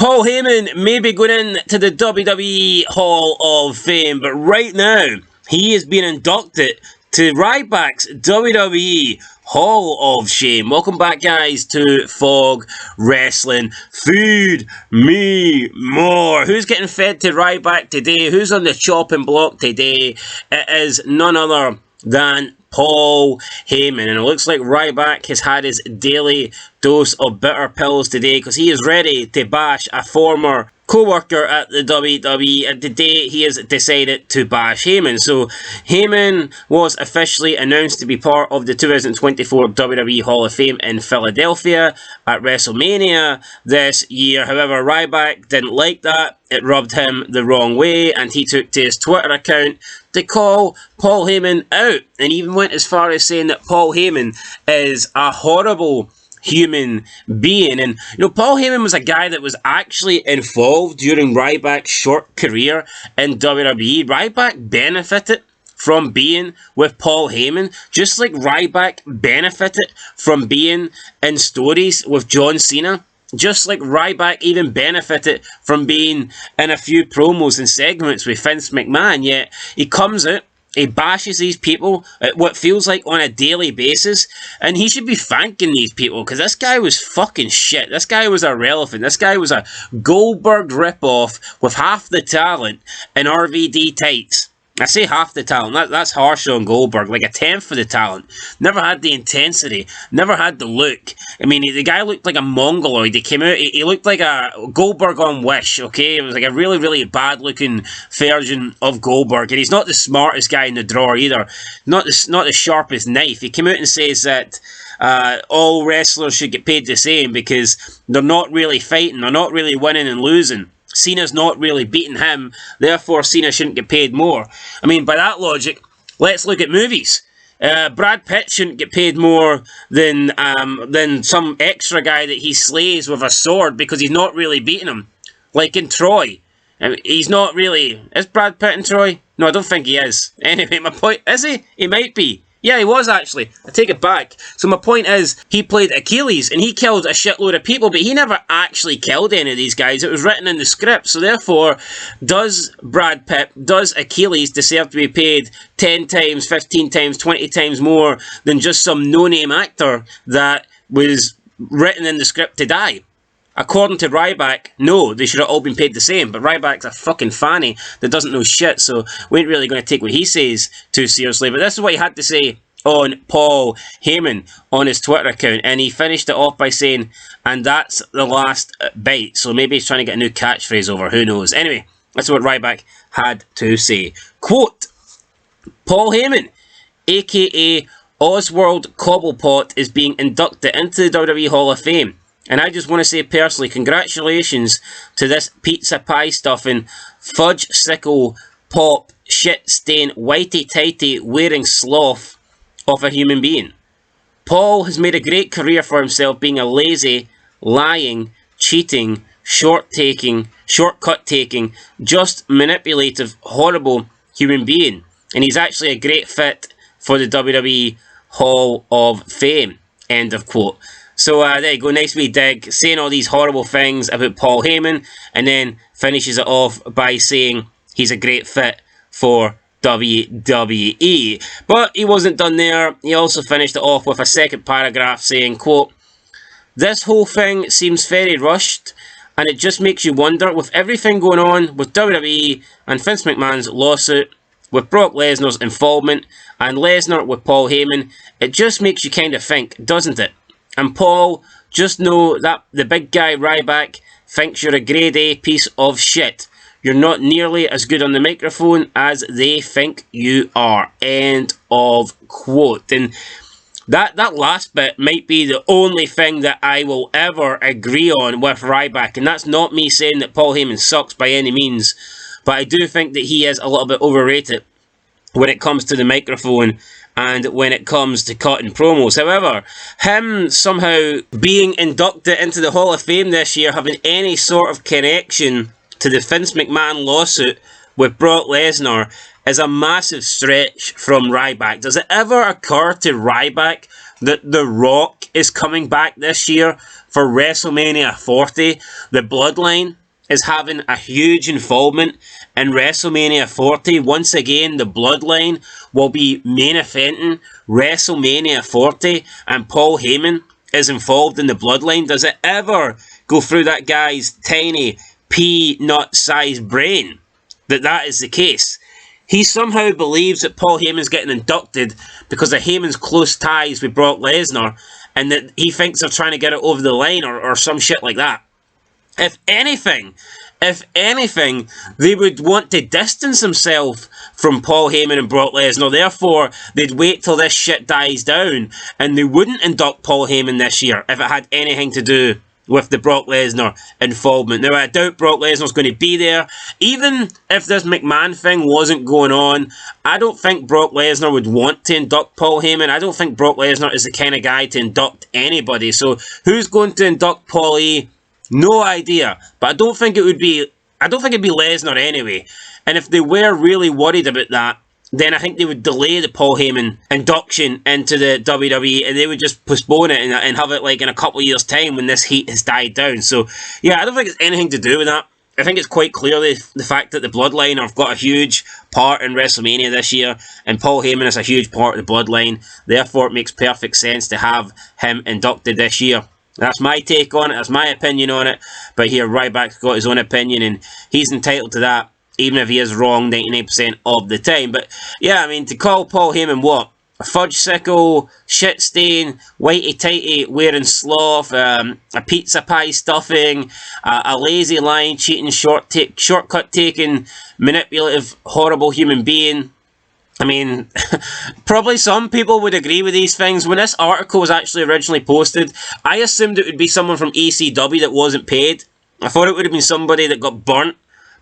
Paul Heyman may be going into the WWE Hall of Fame, but right now, he is being inducted to Ryback's WWE Hall of Shame. Welcome back, guys, to Fog Wrestling. Feed me more. Who's getting fed to Ryback today? Who's on the chopping block today? It is none other than Paul Heyman, and it looks like Ryback has had his daily dose of bitter pills today because he is ready to bash a former co-worker at the WWE, and today he has decided to bash Heyman. So Heyman was officially announced to be part of the 2024 WWE Hall of Fame in Philadelphia at WrestleMania this year. However, Ryback didn't like that. It rubbed him the wrong way, and he took to his Twitter account to call Paul Heyman out, and even went as far as saying that Paul Heyman is a horrible human being. And Paul Heyman was a guy that was actually involved during Ryback's short career in WWE. Ryback benefited from being with Paul Heyman, just like Ryback benefited from being in stories with John Cena. Just like Ryback even benefited from being in a few promos and segments with Vince McMahon, yet he comes out, he bashes these people at what feels like on a daily basis, and he should be thanking these people, because this guy was fucking shit. This guy was irrelevant. This guy was a Goldberg ripoff with half the talent and RVD tights. I say half the talent, that's harsh on Goldberg, like a tenth of the talent. Never had the intensity, never had the look. I mean, the guy looked like a mongoloid. He came out, he looked like a Goldberg on Wish, okay? It was like a really, really bad looking version of Goldberg. And he's not the smartest guy in the drawer either. Not the sharpest knife. He came out and says that all wrestlers should get paid the same because they're not really fighting, they're not really winning and losing. Cena's not really beating him, therefore Cena shouldn't get paid more. I mean, by that logic, let's look at movies. Brad Pitt shouldn't get paid more than some extra guy that he slays with a sword because he's not really beating him. Like in Troy. I mean, he's not really... Is Brad Pitt in Troy? No, I don't think he is. Anyway, my point... Is he? He might be. Yeah, he was actually. I take it back. So my point is, he played Achilles, and he killed a shitload of people, but he never actually killed any of these guys. It was written in the script. So therefore, does Brad Pitt, does Achilles deserve to be paid 10 times, 15 times, 20 times more than just some no-name actor that was written in the script to die? According to Ryback, no, they should have all been paid the same. But Ryback's a fucking fanny that doesn't know shit, so we ain't really going to take what he says too seriously. But this is what he had to say on Paul Heyman on his Twitter account. And he finished it off by saying, and that's the last bite. So maybe he's trying to get a new catchphrase over, who knows. Anyway, that's what Ryback had to say. Quote, Paul Heyman, a.k.a. Oswald Cobblepot, is being inducted into the WWE Hall of Fame. And I just want to say personally, congratulations to this pizza pie stuffing, fudge sickle pop, shit stain, whitey tighty wearing sloth of a human being. Paul has made a great career for himself being a lazy, lying, cheating, shortcut taking, just manipulative, horrible human being. And he's actually a great fit for the WWE Hall of Fame. End of quote. So there you go, nice wee dig, saying all these horrible things about Paul Heyman, and then finishes it off by saying he's a great fit for WWE. But he wasn't done there. He also finished it off with a second paragraph saying, quote, this whole thing seems very rushed, and it just makes you wonder, with everything going on with WWE and Vince McMahon's lawsuit, with Brock Lesnar's involvement, and Lesnar with Paul Heyman, it just makes you kind of think, doesn't it? And Paul, just know that the big guy Ryback thinks you're a grade A piece of shit. You're not nearly as good on the microphone as they think you are. End of quote. And that last bit might be the only thing that I will ever agree on with Ryback. And that's not me saying that Paul Heyman sucks by any means. But I do think that he is a little bit overrated when it comes to the microphone and when it comes to cutting promos. However, him somehow being inducted into the Hall of Fame this year, having any sort of connection to the Vince McMahon lawsuit with Brock Lesnar, is a massive stretch from Ryback. Does it ever occur to Ryback that The Rock is coming back this year for WrestleMania 40. The Bloodline is having a huge involvement in WrestleMania 40. Once again, the Bloodline will be main eventing WrestleMania 40, and Paul Heyman is involved in the Bloodline. Does it ever go through that guy's tiny peanut-sized brain that is the case? He somehow believes that Paul Heyman's getting inducted because of Heyman's close ties with Brock Lesnar, and that he thinks they're trying to get it over the line or some shit like that. If anything, they would want to distance themselves from Paul Heyman and Brock Lesnar. Therefore, they'd wait till this shit dies down, and they wouldn't induct Paul Heyman this year if it had anything to do with the Brock Lesnar involvement. Now, I doubt Brock Lesnar's going to be there. Even if this McMahon thing wasn't going on, I don't think Brock Lesnar would want to induct Paul Heyman. I don't think Brock Lesnar is the kind of guy to induct anybody. So, who's going to induct Paul E? No idea. But I don't think it'd be Lesnar anyway. And if they were really worried about that, then I think they would delay the Paul Heyman induction into the WWE, and they would just postpone it and have it like in a couple of years' time when this heat has died down. So, yeah, I don't think it's anything to do with that. I think it's quite clearly the fact that the Bloodline have got a huge part in WrestleMania this year, and Paul Heyman is a huge part of the Bloodline. Therefore, it makes perfect sense to have him inducted this year. That's my take on it. That's my opinion on it. But here, Ryback's got his own opinion, and he's entitled to that, even if he is wrong 99% of the time. But, yeah, I mean, to call Paul Heyman what? A fudge sickle, shit stain, whitey-tighty wearing sloth, a pizza pie stuffing, a lazy lying, cheating, shortcut taking, manipulative, horrible human being. I mean, probably some people would agree with these things. When this article was actually originally posted, I assumed it would be someone from ECW that wasn't paid. I thought it would have been somebody that got burnt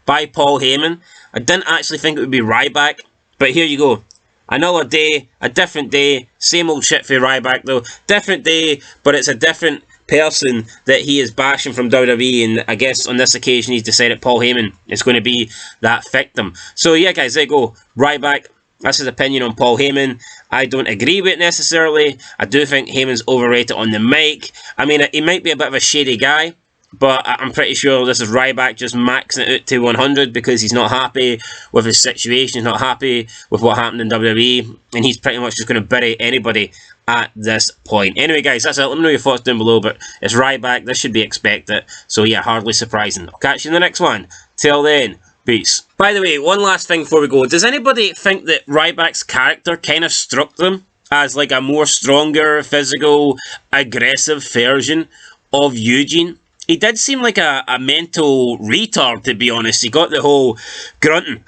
by Paul Heyman. I didn't actually think it would be Ryback. But here you go. Another day, a different day. Same old shit for Ryback though. Different day, but it's a different person that he is bashing from WWE, and I guess on this occasion he's decided Paul Heyman is going to be that victim. So yeah guys, there you go. Ryback. That's his opinion on Paul Heyman. I don't agree with it necessarily. I do think Heyman's overrated on the mic. I mean, he might be a bit of a shady guy, but I'm pretty sure this is Ryback just maxing it out to 100 because he's not happy with his situation. He's not happy with what happened in WWE, and he's pretty much just going to bury anybody at this point. Anyway, guys, that's it. Let me know your thoughts down below, but it's Ryback. This should be expected. So, yeah, hardly surprising. I'll catch you in the next one. Till then. Peace. By the way, one last thing before we go. Does anybody think that Ryback's character kind of struck them as like a more stronger, physical, aggressive version of Eugene? He did seem like a mental retard, to be honest. He got the whole grunting,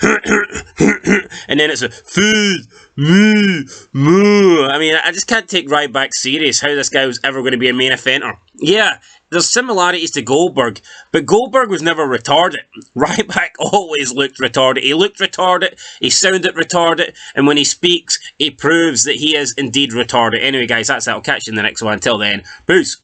and then it's a food, moo. I mean, I just can't take Ryback serious, how this guy was ever going to be a main eventer. Yeah, there's similarities to Goldberg, but Goldberg was never retarded. Ryback always looked retarded. He looked retarded, he sounded retarded, and when he speaks, he proves that he is indeed retarded. Anyway, guys, that's it. I'll catch you in the next one. Until then, peace.